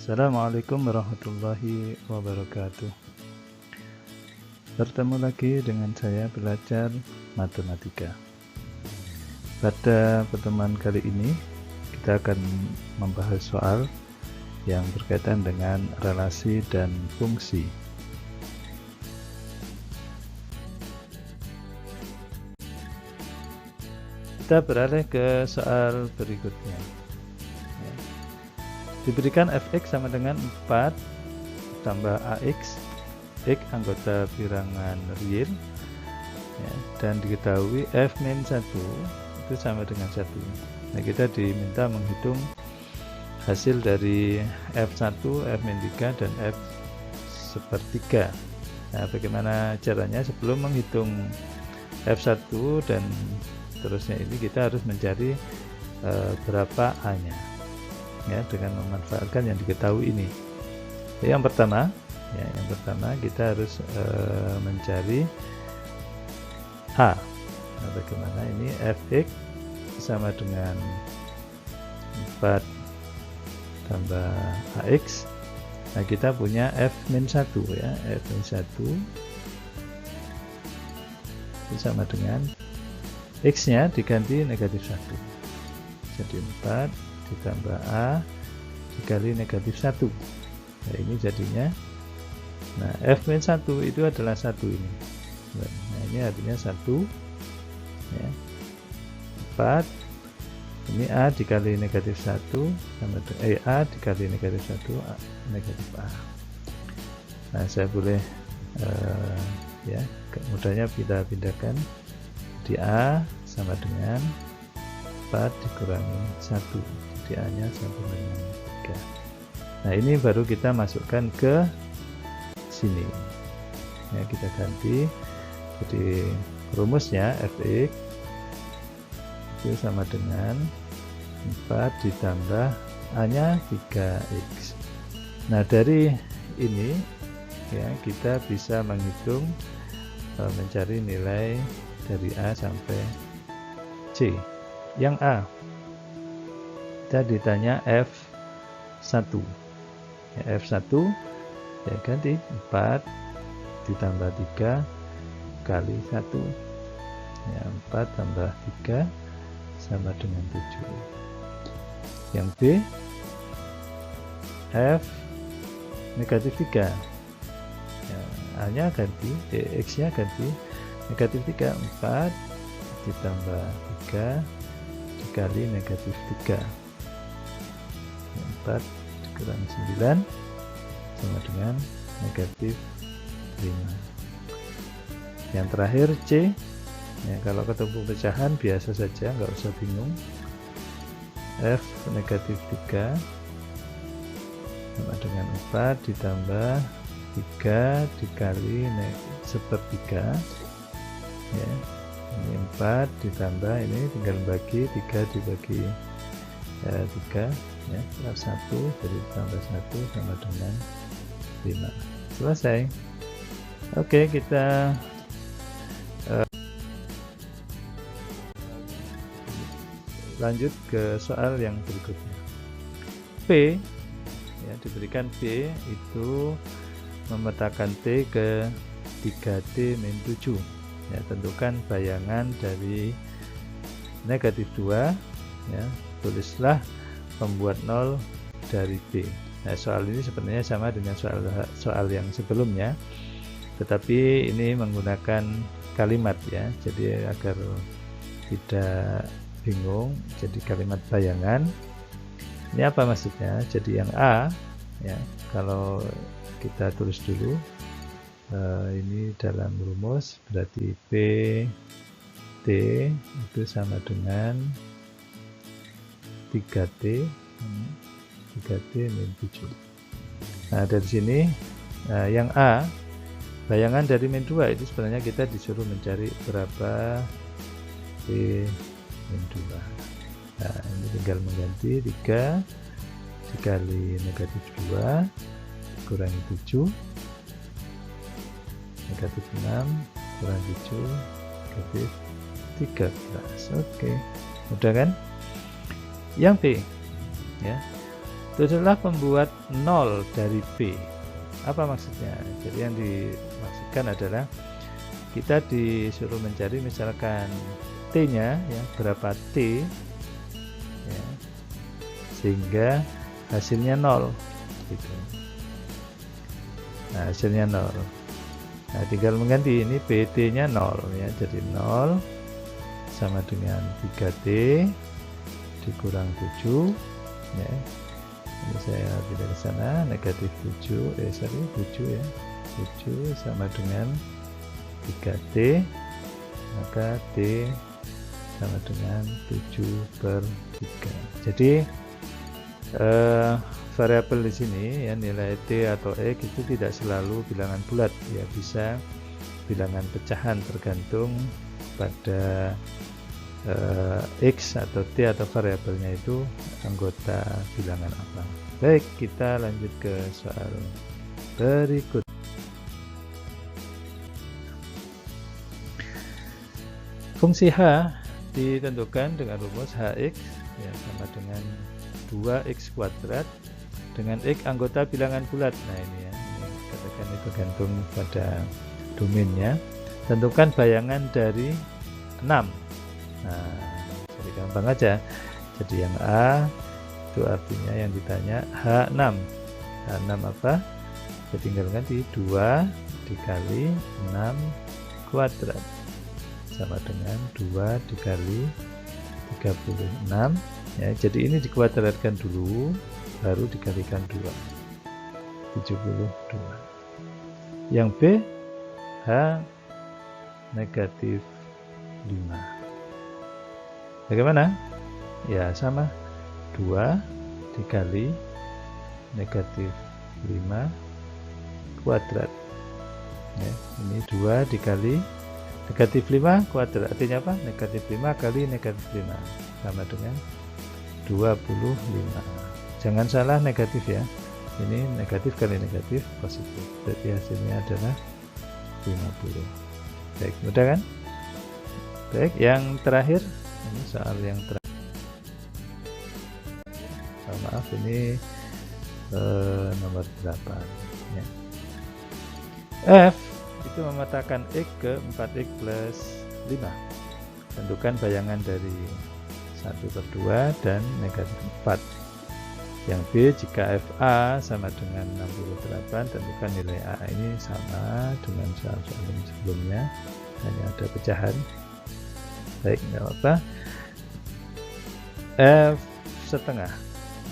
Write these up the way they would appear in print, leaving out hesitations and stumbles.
Assalamualaikum warahmatullahi wabarakatuh. Bertemu lagi dengan saya belajar matematika. Pada pertemuan kali ini kita akan membahas soal yang berkaitan dengan relasi dan fungsi. Kita beralih ke soal berikutnya. Diberikan fx sama dengan 4 tambah ax, x anggota bilangan real, ya, dan diketahui f-1 itu sama dengan 1. Nah, kita diminta menghitung hasil dari f1, f-3, dan f sepertiga. Nah, bagaimana caranya? Sebelum menghitung f1 dan terusnya ini kita harus mencari berapa a-nya. Ya, dengan memanfaatkan yang diketahui ini. Yang pertama kita harus mencari a. Nah, bagaimana ini? Fx sama dengan 4 tambah ax. Nah, kita punya f-1 ya, f-1 itu sama dengan x-nya diganti negatif 1. Jadi 4 ditambah a dikali negatif 1. Nah, ini jadinya, nah f-1 itu adalah 1 ini. Nah, ini artinya 1 ya, 4 ini a dikali negatif 1 sama a dikali negatif 1 negatif a. Nah, saya boleh ya mudahnya kita pindahkan di a sama dengan 4 dikurangi 1, jadi a-nya sama dengan 3. Nah, ini baru kita masukkan ke sini ya, kita ganti. Jadi rumusnya fx itu sama dengan 4 ditambah a-nya 3x. Nah, dari ini ya kita bisa menghitung mencari nilai dari a sampai c. Yang a, kita ditanya f1 ya, f1 ya ganti 4 ditambah 3 kali 1 ya, 4 tambah 3 sama dengan 7. Yang b, f negatif 3 ya, a nya ganti, x nya ganti negatif 3, 4 ditambah 3 dikali negatif 3, 4 dikurangi 9 sama dengan negatif 5. Yang terakhir c ya, kalau ketemu pecahan biasa saja, nggak usah bingung. F negatif 3 sama dengan 4 ditambah 3 dikali sepertiga ya, ini 4 ditambah ini tinggal bagi 3 dibagi 3 ya, plus 1 jadi tambah 1 sama dengan 5. Selesai. Oke, kita lanjut ke soal yang berikutnya. P ya, diberikan P itu memetakan T ke 3T min 7 ya, tentukan bayangan dari negatif 2 ya, tulislah pembuat 0 dari B. Nah, soal ini sebenarnya sama dengan soal yang sebelumnya, tetapi ini menggunakan kalimat ya, jadi agar tidak bingung, jadi kalimat bayangan. Ini apa maksudnya? Jadi yang A ya, kalau kita tulis dulu ini dalam rumus, berarti P T itu sama dengan 3T min 7. Nah, dari sini yang A, bayangan dari min 2 itu sebenarnya kita disuruh mencari berapa P min 2. Nah, ini tinggal mengganti 3 dikali negatif 2 kurangi 7 negatif 6 kurang 7 negatif 13. Oke, mudah kan? Yang B ya, itu adalah pembuat 0 dari P. Apa maksudnya? Jadi yang dimaksudkan adalah kita disuruh mencari misalkan T-nya ya, berapa T ya, sehingga hasilnya 0 gitu. Nah, hasilnya 0. Nah, tinggal mengganti ini PT-nya 0 ya, jadi 0 sama dengan 3T dikurang 7 ya. Ini saya tidak ke sana, negatif 7 ya, 7 sama dengan 3T, maka T sama dengan 7/3. Jadi variabel di sini ya, nilai T atau X itu tidak selalu bilangan bulat ya, bisa bilangan pecahan tergantung pada X atau T atau variabelnya itu anggota bilangan apa. Baik, kita lanjut ke soal berikut. Fungsi H ditentukan dengan rumus Hx ya, sama dengan 2x kuadrat dengan X anggota bilangan bulat. Nah ini ya, ini katakan itu tergantung pada domainnya. Tentukan bayangan dari 6. Nah, jadi gampang aja. Jadi yang A itu artinya yang ditanya H6. H6 apa? Jadi tinggal ganti 2 dikali 6 kuadrat sama dengan 2 dikali 36 ya. Jadi ini dikuadratkan dulu baru dikalikan 2, 72. Yang B H negatif 5. Bagaimana? Ya sama, 2 dikali negatif 5 kuadrat ya. Ini 2 dikali negatif 5 kuadrat, artinya apa? Negatif 5 kali negatif 5 sama dengan 25. Jangan salah negatif ya, ini negatif kali negatif positif, jadi hasilnya adalah 50. Baik, mudah kan? Baik, yang terakhir ini soal yang terakhir. Oh, maaf, ini nomor 8 ya. F itu memetakan X ke 4X plus 5. Tentukan bayangan dari 1/2 dan negatif 4. Yang B, jika FA sama dengan 68, tentukan nilai A. Ini sama dengan soal-soal yang sebelumnya, hanya ada pecahan. Baik, nggak apa-apa. F setengah.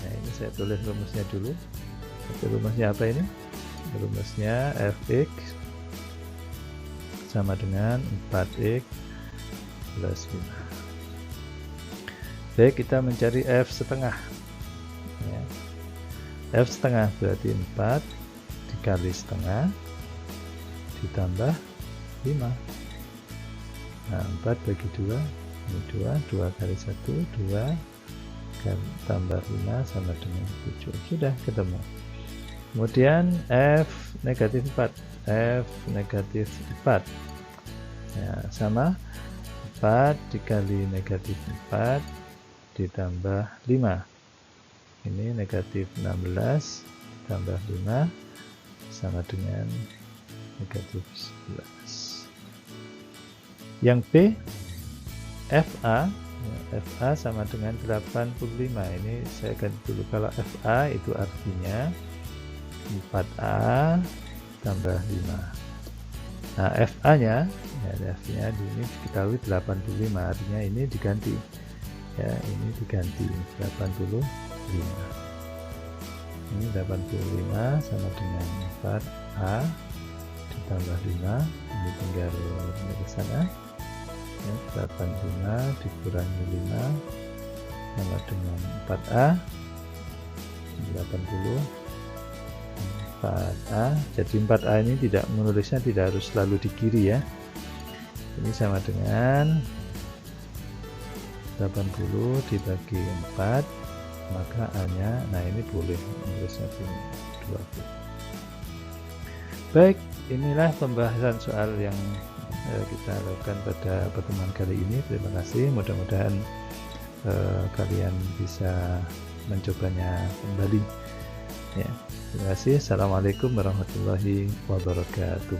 Nah, ini saya tulis rumusnya dulu. Rumusnya apa ini? Rumusnya Fx sama dengan 4x plus 5. Baik, kita mencari F setengah ya. F setengah berarti 4 dikali setengah ditambah 5. Nah, 4 bagi 2 ini 2 kali 1 2 tambah 5 sama dengan 7. Sudah ketemu. Kemudian F negatif 4, F negatif 4 ya, sama 4 dikali negatif 4 ditambah 5. Ini negatif 16 tambah 5 sama dengan negatif 11. Yang B, FA ya, FA sama dengan 85. Ini saya ganti dulu. Kalau FA itu artinya 4A tambah 5. Nah, FA nya ya, F-nya ini diketahui 85, artinya ini diganti ya, ini diganti 85. Ini 85 sama dengan 4A ditambah 5, ini tinggal ke sana ya, 85 dikurangi 5 sama dengan 4A 80 4A. Jadi 4A ini tidak menulisnya tidak harus selalu di kiri ya. Ini sama dengan 80 dibagi 4, maka A-nya, nah ini boleh menulisnya 20. Baik, inilah pembahasan soal yang kita lakukan pada pertemuan kali ini. Terima kasih, mudah-mudahan kalian bisa mencobanya kembali ya. Terima kasih. Assalamualaikum warahmatullahi wabarakatuh.